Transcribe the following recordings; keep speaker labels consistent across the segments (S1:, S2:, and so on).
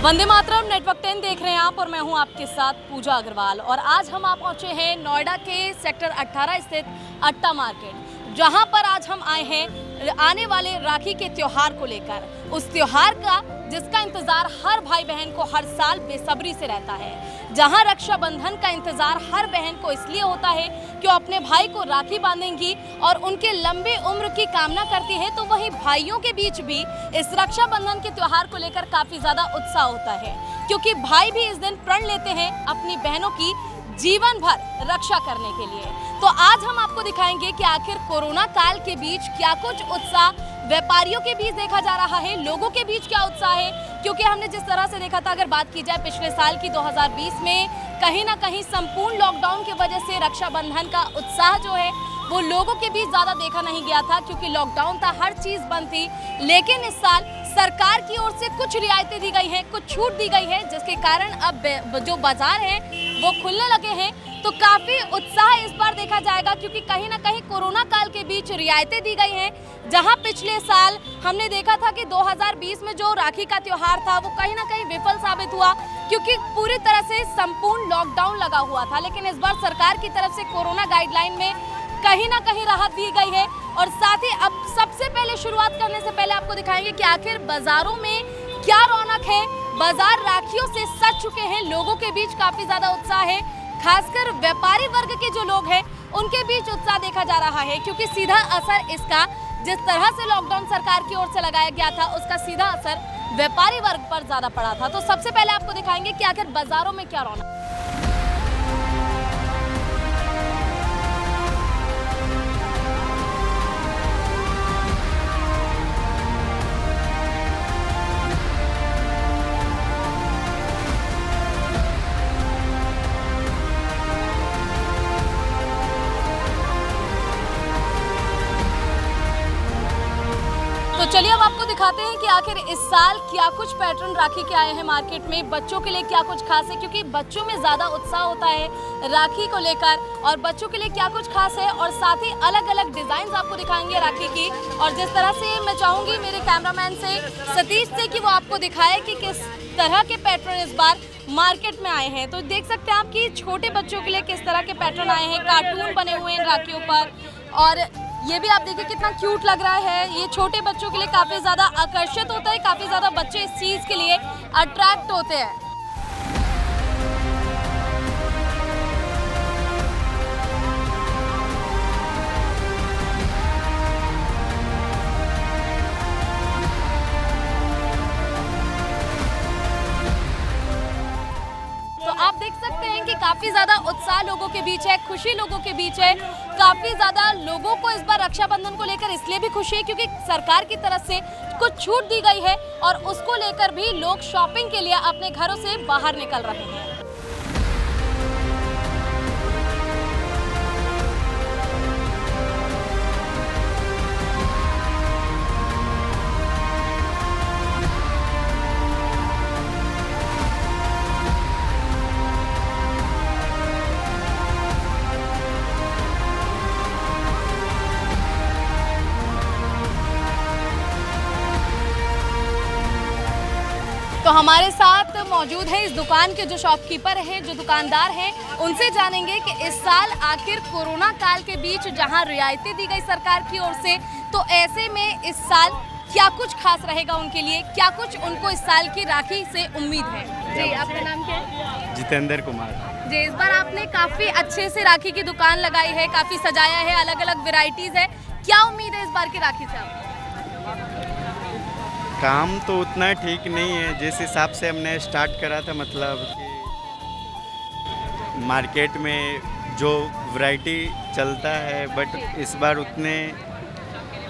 S1: Vande Mataram network 10 देख रहे हैं आप और मैं हूं आपके साथ पूजा अग्रवाल। और आज हम आप पहुंचे हैं नोएडा के सेक्टर 18 स्थित अट्टा मार्केट, जहां पर आज हम आए हैं आने वाले राखी के त्योहार को लेकर। उस त्योहार का जिसका इंतजार हर भाई बहन को हर साल बेसब्री से रहता है, जहां रक्षाबंधन का इंतजार हर बहन को इसलिए होता है कि वो अपने भाई को राखी बांधेंगी और उनके लंबे उम्र की कामना करती है, तो वहीं भाइयों के बीच भी इस रक्षाबंधन के त्योहार को लेकर काफी ज्यादा उत्साह होता है, क्योंकि भाई भी इस दिन प्रण लेते हैं अपनी बहनों की जीवन भर रक्षा करने के लिए। तो आज हम आपको दिखाएंगे कि आखिर कोरोना काल के बीच क्या कुछ उत्साह व्यापारियों के बीच देखा जा रहा है, लोगों के बीच क्या उत्साह है। क्योंकि हमने जिस तरह से देखा था, अगर बात की जाए पिछले साल की 2020 में, कहीं ना कहीं संपूर्ण लॉकडाउन की वजह से रक्षाबंधन का उत्साह जो है वो लोगों के बीच ज़्यादा देखा नहीं गया था, क्योंकि लॉकडाउन था, हर चीज़ बंद थी। लेकिन इस साल सरकार की ओर से कुछ रियायतें दी गई हैं, कुछ छूट दी गई है, जिसके कारण अब जो बाजार हैं वो खुलने लगे हैं। तो काफ़ी उत्साह इस बार देखा जाएगा, क्योंकि कहीं ना कहीं कोरोना काल के बीच रियायतें दी गई हैं। जहां पिछले साल हमने देखा था कि 2020 में जो राखी का त्योहार था वो कहीं ना कहीं विफल साबित हुआ, क्योंकि पूरी तरह से संपूर्ण लॉकडाउन लगा हुआ था। लेकिन इस बार सरकार की तरफ से कोरोना गाइडलाइन में कहीं ना कहीं राहत दी गई है। और साथ ही अब सबसे पहले शुरुआत करने से पहले आपको दिखाएंगे कि आखिर बाजारों में क्या रौनक है। बाजार राखियों से सज चुके हैं, लोगों के बीच काफी ज्यादा उत्साह है, खासकर व्यापारी वर्ग के जो लोग हैं उनके बीच उत्साह देखा जा रहा है, क्योंकि सीधा असर इसका, जिस तरह से लॉकडाउन सरकार की ओर से लगाया गया था, उसका सीधा असर व्यापारी वर्ग पर ज्यादा पड़ा था। तो सबसे पहले आपको दिखाएंगे कि आखिर बाजारों में क्या रौनक। तो चलिए अब आपको दिखाते हैं कि आखिर इस साल क्या कुछ पैटर्न राखी के आए हैं मार्केट में, बच्चों के लिए क्या कुछ खास है, क्योंकि बच्चों में ज़्यादा उत्साह होता है राखी को लेकर, और बच्चों के लिए क्या कुछ खास है। और साथ ही अलग अलग डिज़ाइन आपको दिखाएंगे राखी की। और जिस तरह से मैं चाहूँगी मेरे कैमरामैन से सतीश से कि वो आपको दिखाए कि किस तरह के पैटर्न इस बार मार्केट में आए हैं। तो देख सकते हैं आप कि छोटे बच्चों के लिए किस तरह के पैटर्न आए हैं, कार्टून बने हुए हैं राखियों पर। और ये भी आप देखिए कितना क्यूट लग रहा है, ये छोटे बच्चों के लिए काफ़ी ज़्यादा आकर्षित होता है, काफ़ी ज़्यादा बच्चे इस चीज़ के लिए अट्रैक्ट होते हैं। तो आप देख सकते हैं कि काफ़ी ज़्यादा उत्साह लोगों के बीच है, खुशी लोगों के बीच है। काफ़ी ज़्यादा लोगों को इस बार रक्षाबंधन को लेकर इसलिए भी खुशी है क्योंकि सरकार की तरफ से कुछ छूट दी गई है, और उसको लेकर भी लोग शॉपिंग के लिए अपने घरों से बाहर निकल रहे हैं। तो हमारे साथ मौजूद है इस दुकान के जो शॉपकीपर हैं, जो दुकानदार हैं, उनसे जानेंगे कि इस साल आखिर कोरोना काल के बीच जहां रियायतें दी गई सरकार की ओर से, तो ऐसे में इस साल क्या कुछ खास रहेगा उनके लिए, क्या कुछ उनको इस साल की राखी से उम्मीद है। जी, आपका नाम क्या है?
S2: जितेंद्र कुमार
S1: जी, इस बार आपने काफ़ी अच्छे से राखी की दुकान लगाई है, काफ़ी सजाया है, अलग अलग वेराइटीज़ है, क्या उम्मीद है इस बार की राखी से आपको?
S2: काम तो उतना ठीक नहीं है जिस हिसाब से हमने स्टार्ट करा था, मतलब कि मार्केट में जो वैरायटी चलता है, बट इस बार उतने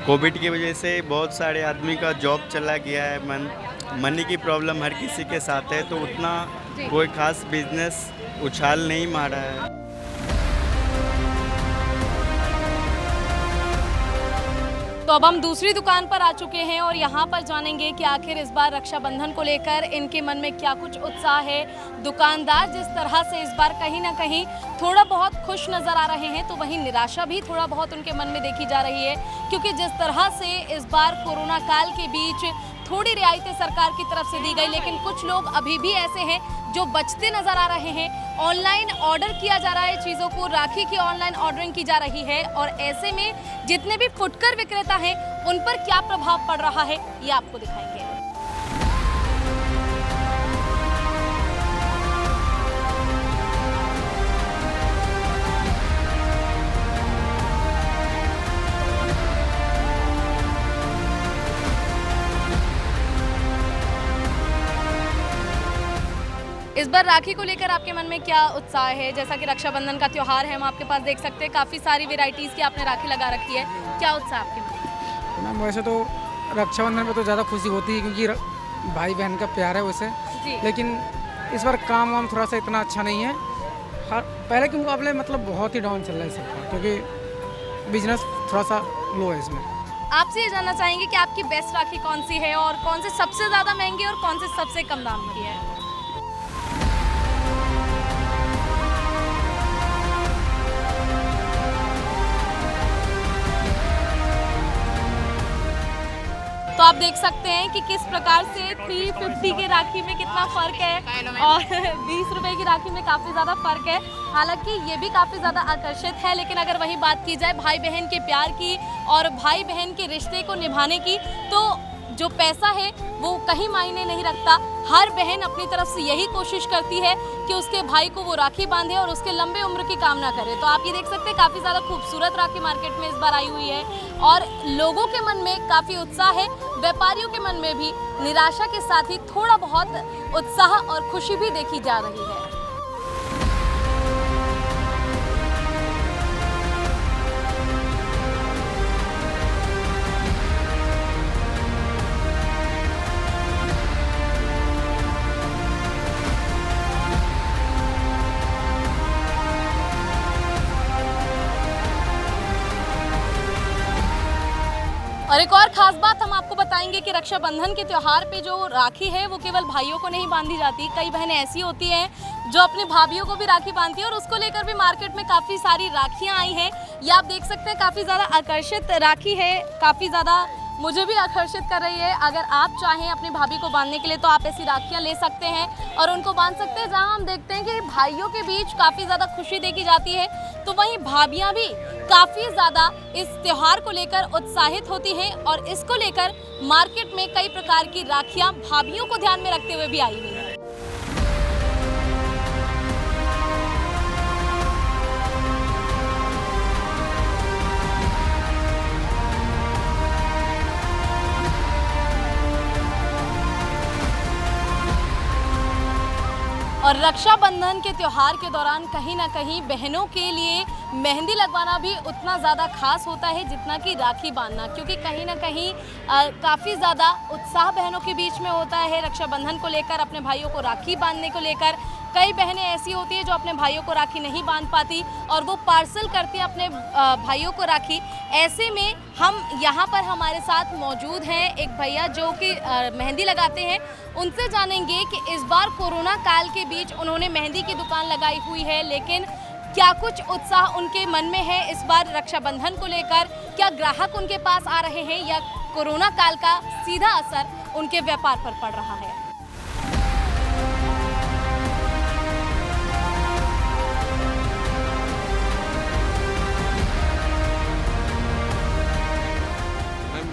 S2: कोविड की वजह से बहुत सारे आदमी का जॉब चला गया है, मनी की प्रॉब्लम हर किसी के साथ है, तो उतना कोई खास बिजनेस उछाल नहीं मारा है।
S1: तो अब हम दूसरी दुकान पर आ चुके हैं और यहाँ पर जानेंगे कि आखिर इस बार रक्षाबंधन को लेकर इनके मन में क्या कुछ उत्साह है। दुकानदार जिस तरह से इस बार कहीं ना कहीं थोड़ा बहुत खुश नज़र आ रहे हैं, तो वहीं निराशा भी थोड़ा बहुत उनके मन में देखी जा रही है, क्योंकि जिस तरह से इस बार कोरोना काल के बीच थोड़ी रियायतें सरकार की तरफ से दी गई, लेकिन कुछ लोग अभी भी ऐसे हैं जो बचते नजर आ रहे हैं। ऑनलाइन ऑर्डर किया जा रहा है चीज़ों को, राखी की ऑनलाइन ऑर्डरिंग की जा रही है और ऐसे में जितने भी फुटकर विक्रेता हैं उन पर क्या प्रभाव पड़ रहा है ये आपको दिखाएंगे। इस बार राखी को लेकर आपके मन में क्या उत्साह है? जैसा कि रक्षाबंधन का त्योहार है, हम आपके पास देख सकते हैं काफ़ी सारी वैरायटीज़ की आपने राखी लगा रखी है, क्या उत्साह आपके मन में?
S3: मैम वैसे तो रक्षाबंधन पे तो ज़्यादा खुशी होती है क्योंकि भाई बहन का प्यार है वैसे, लेकिन इस बार काम वाम थोड़ा सा इतना अच्छा नहीं है। हर पहले के मुकाबले मतलब बहुत ही डाउन चल रहा है सबका, क्योंकि बिजनेस थोड़ा सा लो है इसमें।
S1: आपसे ये जानना चाहेंगे कि आपकी बेस्ट राखी कौन सी है और कौन से सबसे ज़्यादा महंगी और कौन से सबसे कम दाम की है? तो आप देख सकते हैं कि किस प्रकार से 350 के राखी में कितना फ़र्क है और 20 रुपए की राखी में काफ़ी ज़्यादा फ़र्क है। हालांकि ये भी काफ़ी ज़्यादा आकर्षित है, लेकिन अगर वही बात की जाए भाई बहन के प्यार की और भाई बहन के रिश्ते को निभाने की, तो जो पैसा है वो कहीं मायने नहीं रखता। हर बहन अपनी तरफ से यही कोशिश करती है कि उसके भाई को वो राखी बांधे और उसके लंबे उम्र की कामना करे। तो आप ये देख सकते हैं काफ़ी ज़्यादा खूबसूरत राखी मार्केट में इस बार आई हुई है और लोगों के मन में काफ़ी उत्साह है, व्यापारियों के मन में भी निराशा के साथ ही थोड़ा बहुत उत्साह और खुशी भी देखी जा रही है। और एक और खास बात हम आपको बताएंगे कि रक्षाबंधन के त्यौहार पे जो राखी है वो केवल भाइयों को नहीं बांधी जाती, कई बहनें ऐसी होती हैं जो अपनी भाभियों को भी राखी बांधती है और उसको लेकर भी मार्केट में काफ़ी सारी राखियां आई हैं। ये आप देख सकते हैं काफ़ी ज़्यादा आकर्षित राखी है, काफ़ी ज़्यादा मुझे भी आकर्षित कर रही है। अगर आप चाहें अपनी भाभी को बांधने के लिए तो आप ऐसी राखियाँ ले सकते हैं और उनको बांध सकते हैं। जहाँ हम देखते हैं कि भाइयों के बीच काफ़ी ज़्यादा खुशी देखी जाती है, तो वहीं भाभियाँ भी काफ़ी ज़्यादा इस त्यौहार को लेकर उत्साहित होती हैं और इसको लेकर मार्केट में कई प्रकार की राखियाँ भाभियों को ध्यान में रखते हुए भी आई हुई हैं। और रक्षाबंधन के त्यौहार के दौरान कहीं ना कहीं बहनों के लिए मेहंदी लगवाना भी उतना ज़्यादा खास होता है जितना कि राखी बांधना, क्योंकि कहीं ना कहीं काफ़ी ज़्यादा उत्साह बहनों के बीच में होता है रक्षाबंधन को लेकर, अपने भाइयों को राखी बांधने को लेकर। कई बहनें ऐसी होती है जो अपने भाइयों को राखी नहीं बांध पाती और वो पार्सल करती है अपने भाइयों को राखी। ऐसे में हम यहाँ पर हमारे साथ मौजूद हैं एक भैया जो कि मेहंदी लगाते हैं, उनसे जानेंगे कि इस बार कोरोना काल के बीच उन्होंने मेहंदी की दुकान लगाई हुई है, लेकिन क्या कुछ उत्साह उनके मन में है इस बार रक्षाबंधन को लेकर? क्या ग्राहक उनके पास आ रहे हैं या कोरोना काल का सीधा असर उनके व्यापार पर पड़ रहा है?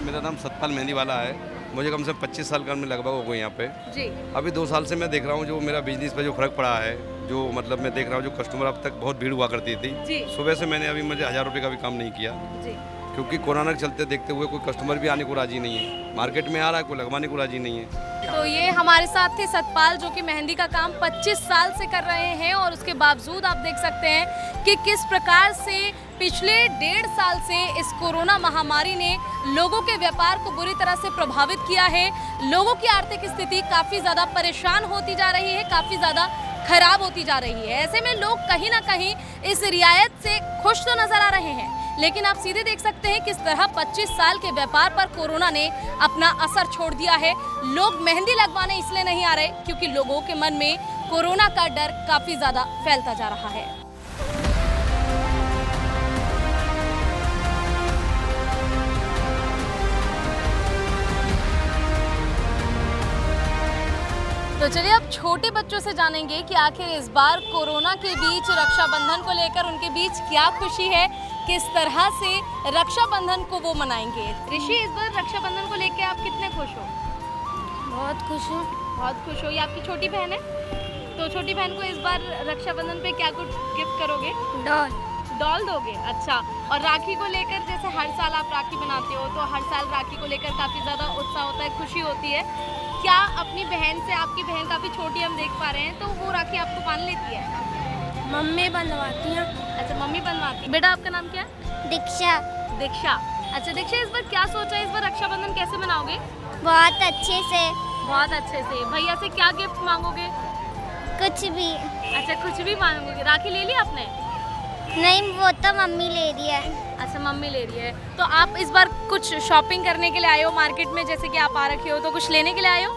S4: मेरा नाम सतपाल मेहंदी वाला है। मुझे कम से कम 25 साल का मैं लगभग हो गए यहाँ पे
S1: जी।
S4: अभी 2 साल से मैं देख रहा हूँ जो मेरा बिजनेस पे जो फ़र्क पड़ा है, जो मतलब मैं देख रहा हूँ जो कस्टमर अब तक बहुत भीड़ हुआ करती थी
S1: जी।
S4: सुबह से मैंने अभी मुझे 1000 रुपये का भी काम नहीं किया
S1: जी।
S4: क्योंकि कोरोना के चलते देखते हुए कोई कस्टमर भी आने को राजी नहीं है, मार्केट में आ रहा है कोई लगवाने को राजी नहीं है।
S1: तो ये हमारे साथ थे सतपाल जो कि मेहंदी का काम 25 साल से कर रहे हैं और उसके बावजूद आप देख सकते हैं कि किस प्रकार से पिछले 1.5 साल से इस कोरोना महामारी ने लोगों के व्यापार को बुरी तरह से प्रभावित किया है। लोगों की आर्थिक स्थिति काफ़ी ज़्यादा परेशान होती जा रही है, काफ़ी ज़्यादा खराब होती जा रही है। ऐसे में लोग कहीं ना कहीं इस रियायत से खुश तो नज़र आ रहे हैं, लेकिन आप सीधे देख सकते हैं किस तरह 25 साल के व्यापार पर कोरोना ने अपना असर छोड़ दिया है। लोग मेहंदी लगवाने इसलिए नहीं आ रहे क्योंकि लोगों के मन में कोरोना का डर काफ़ी ज़्यादा फैलता जा रहा है। तो चलिए अब छोटे बच्चों से जानेंगे कि आखिर इस बार कोरोना के बीच रक्षाबंधन को लेकर उनके बीच क्या खुशी है, किस तरह से रक्षाबंधन को वो मनाएंगे। ऋषि, इस बार रक्षाबंधन को लेकर आप कितने खुश हो?
S5: बहुत खुश हूँ।
S1: बहुत खुश हो। ये आपकी छोटी बहन है, तो छोटी बहन को इस बार रक्षाबंधन पे क्या कुछ गिफ्ट करोगे? डॉल दोगे? अच्छा। और राखी को लेकर, जैसे हर साल आप राखी बनाते हो, तो हर साल राखी को लेकर काफ़ी ज़्यादा उत्साह होता है, खुशी होती है। क्या अपनी बहन से, आपकी बहन काफ़ी छोटी हम देख पा रहे हैं, तो वो राखी आपको बांध लेती है?
S5: मम्मी बनवाती हैं।
S1: अच्छा, मम्मी बनवाती है। बेटा, आपका नाम क्या है?
S5: दीक्षा।
S1: दीक्षा। अच्छा दीक्षा, इस बार क्या सोचा है, इस बार रक्षाबंधन कैसे मनाओगे?
S5: बहुत अच्छे से।
S1: बहुत अच्छे से। भैया से क्या गिफ्ट मांगोगे?
S5: कुछ भी
S1: अच्छा, कुछ भी मांगोगे। राखी ले ली आपने?
S5: नहीं, वो तो मम्मी ले रही है।
S1: अच्छा, मम्मी ले रही है। तो आप इस बार कुछ शॉपिंग करने के लिए आए हो मार्केट में, जैसे कि आप आ रखे हो, तो कुछ लेने के लिए आए हो?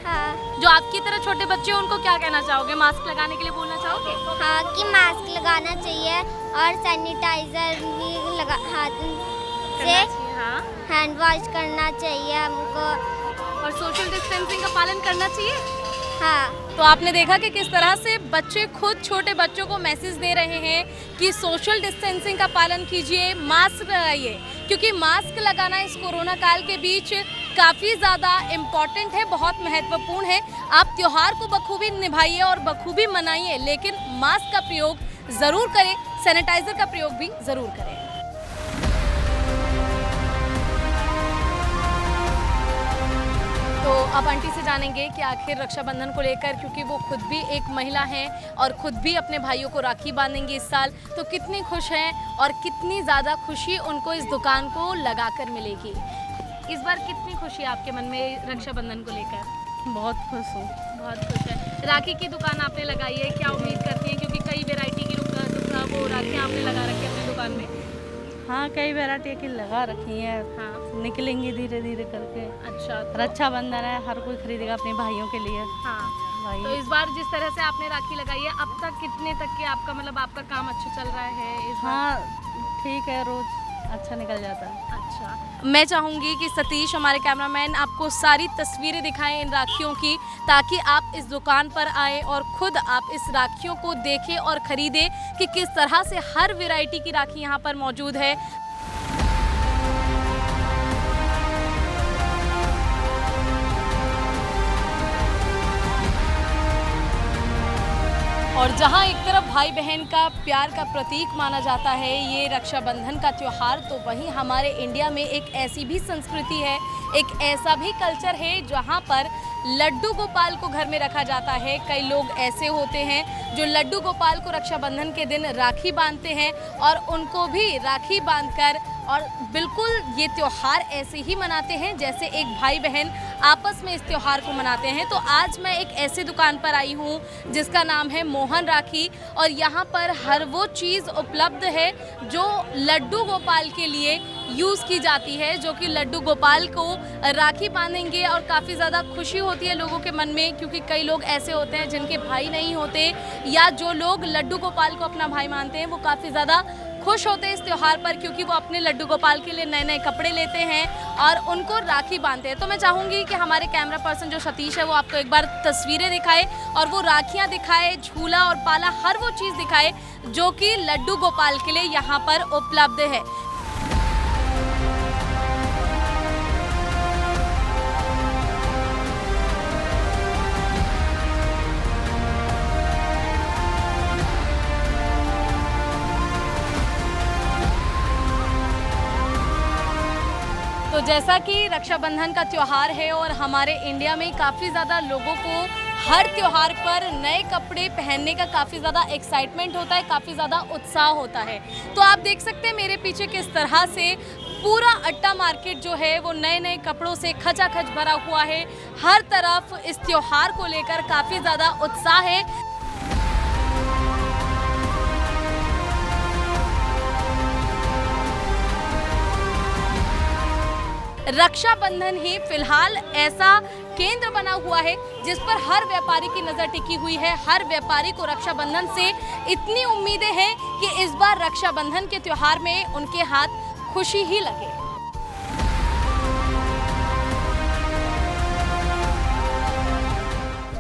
S5: हाँ।
S1: जो आपकी तरह छोटे बच्चे हैं उनको क्या कहना चाहोगे? मास्क लगाने के लिए बोलना चाहोगे?
S5: हाँ, कि मास्क लगाना चाहिए और सैनिटाइजर भी लगा, हाथ से
S1: हाँ।
S5: हैंड वॉश करना चाहिए हमको।
S1: और सोशल डिस्टेंसिंग का पालन करना चाहिए।
S5: हाँ।
S1: तो आपने देखा कि किस तरह से बच्चे खुद छोटे बच्चों को मैसेज दे रहे हैं कि सोशल डिस्टेंसिंग का पालन कीजिए, मास्क लगाइए, क्योंकि मास्क लगाना इस कोरोना काल के बीच काफ़ी ज़्यादा इम्पॉर्टेंट है, बहुत महत्वपूर्ण है। आप त्यौहार को बखूबी निभाइए और बखूबी मनाइए, लेकिन मास्क का प्रयोग ज़रूर करें, सैनिटाइज़र का प्रयोग भी ज़रूर करें। तो अब आंटी से जानेंगे कि आखिर रक्षाबंधन को लेकर, क्योंकि वो खुद भी एक महिला हैं और खुद भी अपने भाइयों को राखी बांधेंगी इस साल, तो कितनी खुश हैं और कितनी ज़्यादा खुशी उनको इस दुकान को लगाकर मिलेगी। इस बार कितनी खुशी है आपके मन में रक्षाबंधन को लेकर?
S6: बहुत खुश हूँ।
S1: बहुत खुश है। राखी की दुकान आपने लगाई है, क्या उम्मीद करती हैं, क्योंकि कई वैरायटी की वो राखियाँ आपने लगा रखी है अपनी दुकान में?
S6: हाँ, कई वैरायटी की लगा रखी हैं।
S1: हाँ।
S6: निकलेंगी धीरे धीरे करके।
S1: अच्छा।
S6: रक्षाबंधन है, हर कोई खरीदेगा अपने भाइयों के लिए।
S1: हाँ।
S6: भाई
S1: तो इस बार जिस तरह से आपने राखी लगाई है, अब तक कितने तक के आपका, मतलब आपका काम अच्छा चल रहा है इस बार?
S6: हाँ, ठीक है, रोज अच्छा निकल जाता है।
S1: अच्छा, मैं चाहूँगी कि सतीश हमारे कैमरामैन आपको सारी तस्वीरें दिखाएं इन राखियों की, ताकि आप इस दुकान पर आए और खुद आप इस राखियों को देखें और ख़रीदें कि किस तरह से हर वैरायटी की राखी यहाँ पर मौजूद है। और जहाँ एक तरफ भाई बहन का प्यार का प्रतीक माना जाता है ये रक्षाबंधन का त्यौहार, तो वहीं हमारे इंडिया में एक ऐसी भी संस्कृति है, एक ऐसा भी कल्चर है जहाँ पर लड्डू गोपाल को घर में रखा जाता है। कई लोग ऐसे होते हैं जो लड्डू गोपाल को रक्षाबंधन के दिन राखी बांधते हैं और उनको भी राखी बांधकर और बिल्कुल ये त्यौहार ऐसे ही मनाते हैं जैसे एक भाई बहन आपस में इस त्यौहार को मनाते हैं। तो आज मैं एक ऐसे दुकान पर आई हूँ जिसका नाम है मोहन राखी, और यहाँ पर हर वो चीज़ उपलब्ध है जो लड्डू गोपाल के लिए यूज़ की जाती है, जो कि लड्डू गोपाल को राखी बांधेंगे। और काफ़ी ज़्यादा खुशी होती है लोगों के मन में, क्योंकि कई लोग ऐसे होते हैं जिनके भाई नहीं होते, या जो लोग लड्डू गोपाल को अपना भाई मानते हैं वो काफ़ी ज़्यादा खुश होते हैं इस त्यौहार पर, क्योंकि वो अपने लड्डू गोपाल के लिए नए नए कपड़े लेते हैं और उनको राखी बांधते हैं। तो मैं चाहूँगी कि हमारे कैमरा पर्सन जो सतीश है वो आपको एक बार तस्वीरें दिखाए और वो राखियाँ दिखाए, झूला और पाला, हर वो चीज़ दिखाए जो कि लड्डू गोपाल के लिए यहाँ पर उपलब्ध है। तो जैसा कि रक्षाबंधन का त्यौहार है और हमारे इंडिया में काफ़ी ज़्यादा लोगों को हर त्यौहार पर नए कपड़े पहनने का काफ़ी ज़्यादा एक्साइटमेंट होता है, काफ़ी ज़्यादा उत्साह होता है। तो आप देख सकते हैं मेरे पीछे किस तरह से पूरा अट्टा मार्केट जो है वो नए नए कपड़ों से खचाखच भरा हुआ है। हर तरफ इस त्यौहार को लेकर काफ़ी ज़्यादा उत्साह है। रक्षाबंधन ही फिलहाल ऐसा केंद्र बना हुआ है जिस पर हर व्यापारी की नज़र टिकी हुई है। हर व्यापारी को रक्षाबंधन से इतनी उम्मीदें हैं कि इस बार रक्षाबंधन के त्यौहार में उनके हाथ खुशी ही लगे।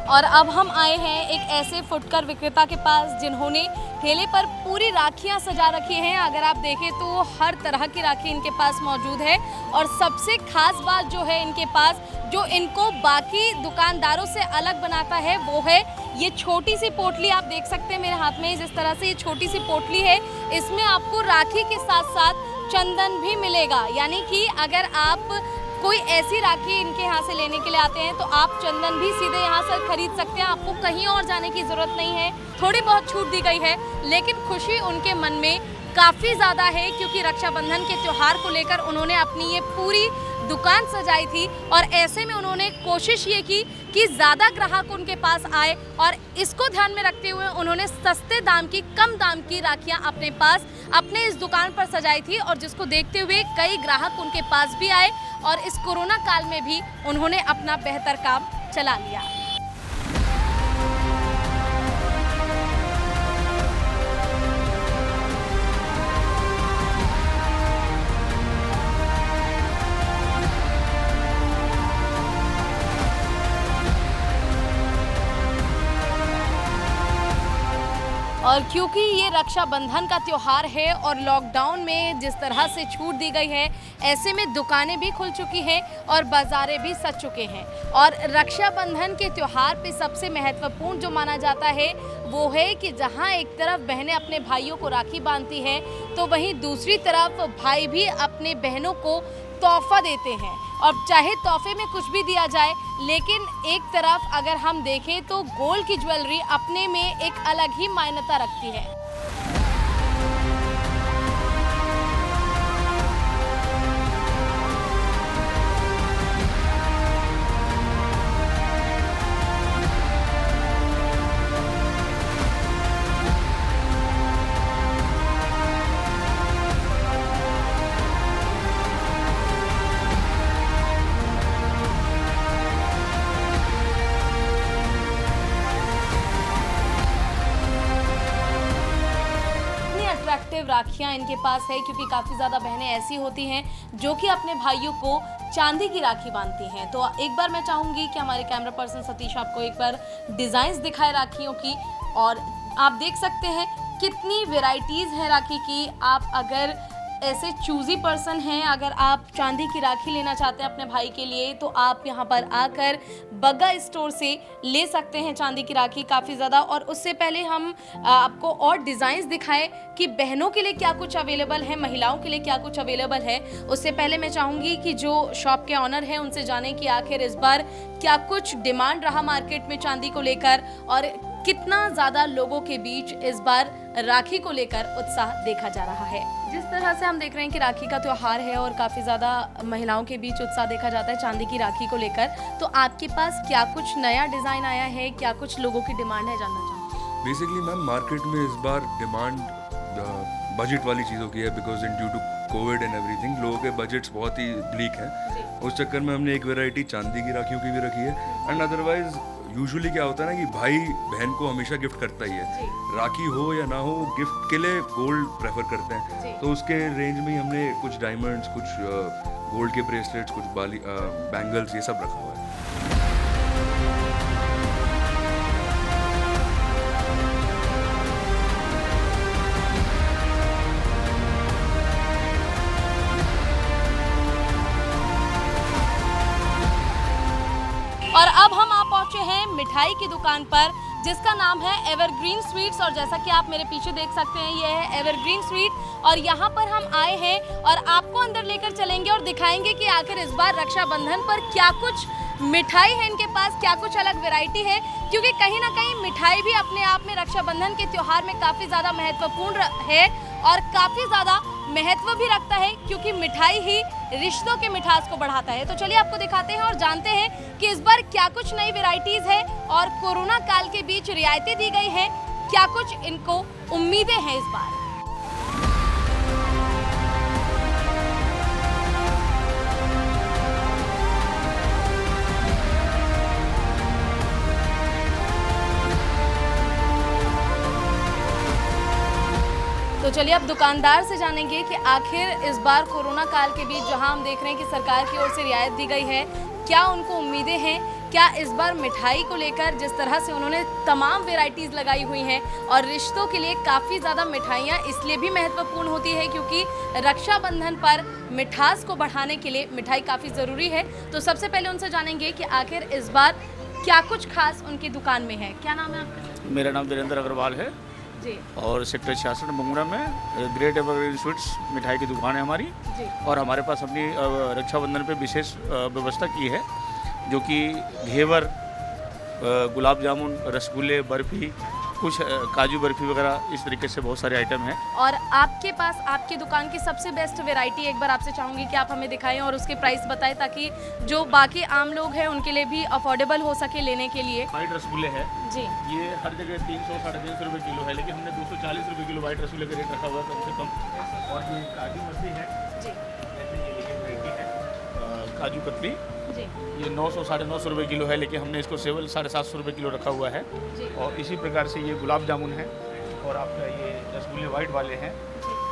S1: और अब हम आए हैं एक ऐसे फुटकर विक्रेता के पास जिन्होंने ठेले पर पूरी राखियां सजा रखी हैं। अगर आप देखें तो हर तरह की राखी इनके पास मौजूद है और सबसे खास बात जो है इनके पास, जो इनको बाकी दुकानदारों से अलग बनाता है, वो है ये छोटी सी पोटली। आप देख सकते हैं मेरे हाथ में जिस तरह से ये छोटी सी पोटली है, इसमें आपको राखी के साथ साथ चंदन भी मिलेगा। यानी कि अगर आप कोई ऐसी राखी इनके यहाँ से लेने के लिए आते हैं तो आप चंदन भी सीधे यहाँ से खरीद सकते हैं, आपको कहीं और जाने की ज़रूरत नहीं है। थोड़ी बहुत छूट दी गई है, लेकिन खुशी उनके मन में काफ़ी ज़्यादा है क्योंकि रक्षाबंधन के त्यौहार को लेकर उन्होंने अपनी ये पूरी दुकान सजाई थी और ऐसे में उन्होंने कोशिश ये की कि ज़्यादा ग्राहक उनके पास आए और इसको ध्यान में रखते हुए उन्होंने सस्ते दाम की, कम दाम की राखियाँ अपने पास अपने इस दुकान पर सजाई थी और जिसको देखते हुए कई ग्राहक उनके पास भी आए और इस कोरोना काल में भी उन्होंने अपना बेहतर काम चला लिया। और क्योंकि ये रक्षाबंधन का त्यौहार है और लॉकडाउन में जिस तरह से छूट दी गई है, ऐसे में दुकानें भी खुल चुकी हैं और बाज़ारें भी सज चुके हैं। और रक्षाबंधन के त्यौहार पे सबसे महत्वपूर्ण जो माना जाता है वो है कि जहां एक तरफ बहनें अपने भाइयों को राखी बांधती हैं तो वहीं दूसरी तरफ भाई भी अपने बहनों को तोहफा देते हैं। और चाहे तोहफे में कुछ भी दिया जाए, लेकिन एक तरफ अगर हम देखें तो गोल्ड की ज्वेलरी अपने में एक अलग ही मान्यता रखती है। राखियां इनके पास है क्योंकि काफ़ी ज़्यादा बहनें ऐसी होती हैं जो कि अपने भाइयों को चांदी की राखी बांधती हैं। तो एक बार मैं चाहूँगी कि हमारे कैमरा पर्सन सतीश आपको एक बार डिज़ाइंस दिखाए राखियों की और आप देख सकते हैं कितनी वेराइटीज़ हैं राखी की। आप अगर ऐसे चूज़ी पर्सन हैं, अगर आप चांदी की राखी लेना चाहते हैं अपने भाई के लिए तो आप यहाँ पर आकर बग्गा स्टोर से ले सकते हैं चांदी की राखी काफ़ी ज़्यादा। और उससे पहले हम आपको और डिज़ाइंस दिखाएं कि बहनों के लिए क्या कुछ अवेलेबल है, महिलाओं के लिए क्या कुछ अवेलेबल है। उससे पहले मैं चाहूँगी कि जो शॉप के ऑनर हैं उनसे जानें कि आखिर इस बार क्या कुछ डिमांड रहा मार्केट में चांदी को लेकर और कितना ज़्यादा लोगों के बीच इस बार राखी को लेकर उत्साह देखा जा रहा है। जिस तरह से हम देख रहे हैं कि राखी का त्यौहार है और काफ़ी ज़्यादा महिलाओं के बीच उत्साह देखा जाता है चांदी की राखी को लेकर, तो आपके पास क्या कुछ नया डिज़ाइन आया है, क्या कुछ लोगों की डिमांड है, जानना चाहूँगी।
S7: बेसिकली मैम मार्केट में इस बार डिमांड बजट वाली चीज़ों की है because in due to covid and everything लोगों के बजट्स बहुत ही ब्लीक हैं। उस चक्कर में हमने एक वैरायटी चांदी की राखियों की भी रखी है। एंड अदरवाइज यूजुअली क्या होता है ना कि भाई बहन को हमेशा गिफ्ट करता ही है, राखी हो या ना हो, गिफ्ट के लिए गोल्ड प्रेफर करते हैं। तो उसके रेंज में ही हमने कुछ डायमंड्स, कुछ गोल्ड के ब्रेसलेट्स, कुछ बैंगल्स, ये सब रखा हुआ है।
S1: और अब हम आ पहुंचे हैं मिठाई की दुकान पर जिसका नाम है एवरग्रीन स्वीट्स और जैसा कि आप मेरे पीछे देख सकते हैं ये है एवरग्रीन स्वीट और यहाँ पर हम आए हैं और आपको अंदर लेकर चलेंगे और दिखाएंगे कि आखिर इस बार रक्षाबंधन पर क्या कुछ मिठाई है इनके पास, क्या कुछ अलग वैरायटी है, क्योंकि कहीं ना कहीं मिठाई भी अपने आप में रक्षाबंधन के त्यौहार में काफ़ी ज़्यादा महत्वपूर्ण है और काफ़ी ज़्यादा महत्व भी रखता है क्योंकि मिठाई ही रिश्तों के मिठास को बढ़ाता है। तो चलिए आपको दिखाते हैं और जानते हैं कि इस बार क्या कुछ नई वैरायटीज़ है और कोरोना काल के बीच रियायतें दी गई हैं, क्या कुछ इनको उम्मीदें हैं इस बार। तो चलिए अब दुकानदार से जानेंगे कि आखिर इस बार कोरोना काल के बीच जहां हम देख रहे हैं कि सरकार की ओर से रियायत दी गई है, क्या उनको उम्मीदें हैं क्या इस बार मिठाई को लेकर जिस तरह से उन्होंने तमाम वेराइटीज़ लगाई हुई हैं, और रिश्तों के लिए काफ़ी ज़्यादा मिठाइयाँ इसलिए भी महत्वपूर्ण होती है क्योंकि रक्षाबंधन पर मिठास को बढ़ाने के लिए मिठाई काफ़ी ज़रूरी है। तो सबसे पहले उनसे जानेंगे कि आखिर इस बार क्या कुछ खास उनकी दुकान में है। क्या नाम है आपका?
S8: मेरा नाम वीरेंद्र अग्रवाल है
S1: जी
S8: और सेक्टर 66 मंगूरा में ग्रेट एवरग्रीन स्वीट्स मिठाई की दुकान है हमारी।
S1: जी
S8: और हमारे पास अपनी रक्षाबंधन पे विशेष व्यवस्था की है, जो कि घेवर, गुलाब जामुन, रसगुल्ले, बर्फ़ी, कुछ काजू बर्फ़ी वगैरह, इस तरीके से बहुत सारे आइटम हैं।
S1: और आपके पास आपकी दुकान की सबसे बेस्ट वैरायटी एक बार आपसे चाहूँगी कि आप हमें दिखाएं और उसके प्राइस बताएं, ताकि जो बाकी आम लोग हैं उनके लिए भी अफोर्डेबल हो सके लेने के लिए।
S8: वाइट रसगुल्ले है,
S1: जी
S8: ये हर जगह 300 साढ़े 300 रुपये किलो है, लेकिन हमने 240 रुपये किलो वाइट रसगुल्ले का रेट रखा हुआ है कम से कम। और ये काजू बर्फ़ी है,
S1: जी
S8: जैसे ये देखिए वैरायटी है काजू कतली,
S1: जी
S8: ये 900 साढ़े 900 रुपये किलो है, लेकिन हमने इसको 750 रुपये किलो रखा हुआ है।
S1: जी
S8: और इसी प्रकार से ये गुलाब जामुन है और आपका ये रसगुल्ले वाइट वाले हैं।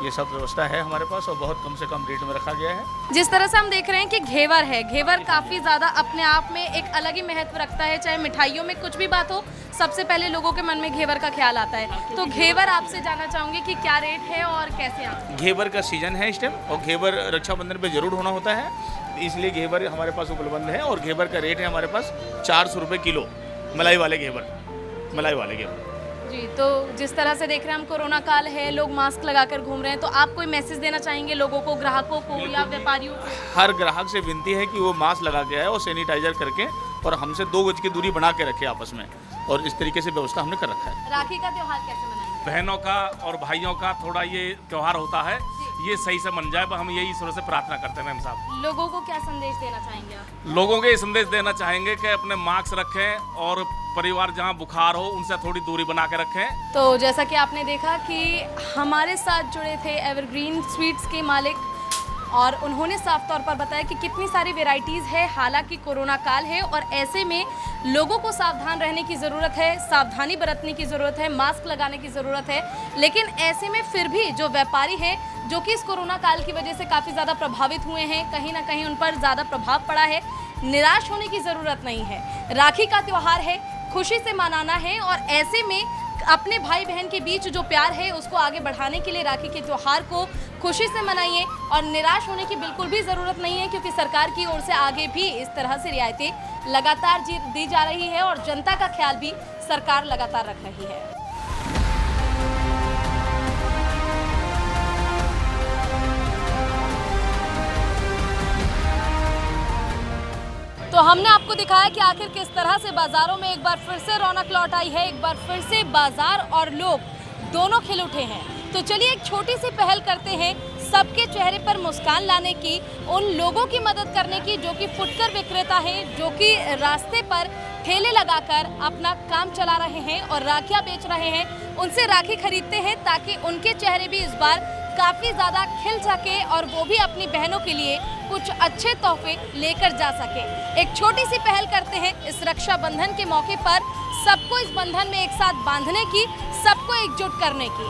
S8: ये सब व्यवस्था है हमारे पास और बहुत कम से कम रेट में रखा गया है।
S1: जिस तरह से हम देख रहे हैं कि घेवर है, घेवर काफ़ी ज़्यादा अपने आप में एक अलग ही महत्व रखता है। चाहे मिठाइयों में कुछ भी बात हो, सबसे पहले लोगों के मन में घेवर का ख्याल आता है। तो घेवर आपसे जानना चाहूँगी कि क्या रेट है और कैसे आता है?
S8: घेवर का सीजन है इस टाइम और घेवर रक्षाबंधन पे जरूर होना होता है, इसलिए घेवर हमारे पास उपलब्ध है। और घेवर का रेट है हमारे पास 400 रुपये किलो, मलाई वाले घेवर, मलाई वाले घेवर।
S1: जी, तो जिस तरह से देख रहे हैं हम, कोरोना काल है, लोग मास्क लगाकर घूम रहे हैं, तो आप कोई मैसेज देना चाहेंगे लोगों को, ग्राहकों को या व्यापारियों को?
S8: हर ग्राहक से विनती है कि वो मास्क लगा के आए और सैनिटाइजर करके और हमसे 2 गज की दूरी बना के रखे आपस में, और इस तरीके से व्यवस्था हमने कर रखा है।
S1: राखी का त्योहार कैसे मनाएंगे?
S9: बहनों का और भाइयों का थोड़ा ये त्यौहार होता है, ये सही से मन जाए, हम यही ईश्वर से प्रार्थना करते हैं। मैम साहब,
S1: लोगों को क्या संदेश देना चाहेंगे आप?
S9: लोगों को ये संदेश देना चाहेंगे कि अपने मास्क रखें और परिवार जहाँ बुखार हो उनसे थोड़ी दूरी बना के रखें।
S1: तो जैसा कि आपने देखा कि हमारे साथ जुड़े थे एवरग्रीन स्वीट्स के मालिक, और उन्होंने साफ तौर पर बताया कि कितनी सारी वेराइटीज़ है। हालांकि कोरोना काल है और ऐसे में लोगों को सावधान रहने की ज़रूरत है, सावधानी बरतने की ज़रूरत है, मास्क लगाने की ज़रूरत है। लेकिन ऐसे में फिर भी जो व्यापारी हैं, जो कि इस कोरोना काल की वजह से काफ़ी ज़्यादा प्रभावित हुए हैं, कहीं ना कहीं उन पर ज़्यादा प्रभाव पड़ा है, निराश होने की ज़रूरत नहीं है। राखी का त्यौहार है, खुशी से मनाना है, और ऐसे में अपने भाई बहन के बीच जो प्यार है उसको आगे बढ़ाने के लिए राखी के त्यौहार को खुशी से मनाइए। और निराश होने की बिल्कुल भी ज़रूरत नहीं है, क्योंकि सरकार की ओर से आगे भी इस तरह से रियायतें लगातार दी जा रही है और जनता का ख्याल भी सरकार लगातार रख रही है। तो हमने आपको दिखाया कि आखिर किस तरह से बाज़ारों में एक बार फिर से रौनक लौट आई है, एक बार फिर से बाज़ार और लोग दोनों खिल उठे हैं। तो चलिए एक छोटी सी पहल करते हैं, सबके चेहरे पर मुस्कान लाने की, उन लोगों की मदद करने की जो कि फुटकर विक्रेता हैं, जो कि रास्ते पर ठेले लगाकर अपना काम चला रहे हैं और राखियाँ बेच रहे हैं। उनसे राखी खरीदते हैं ताकि उनके चेहरे भी इस बार काफ़ी ज़्यादा खिल सके और वो भी अपनी बहनों के लिए कुछ अच्छे तोहफे लेकर जा सके। एक छोटी सी पहल करते हैं इस रक्षाबंधन के मौके पर, सबको इस बंधन में एक साथ बांधने की, सबको एकजुट करने की।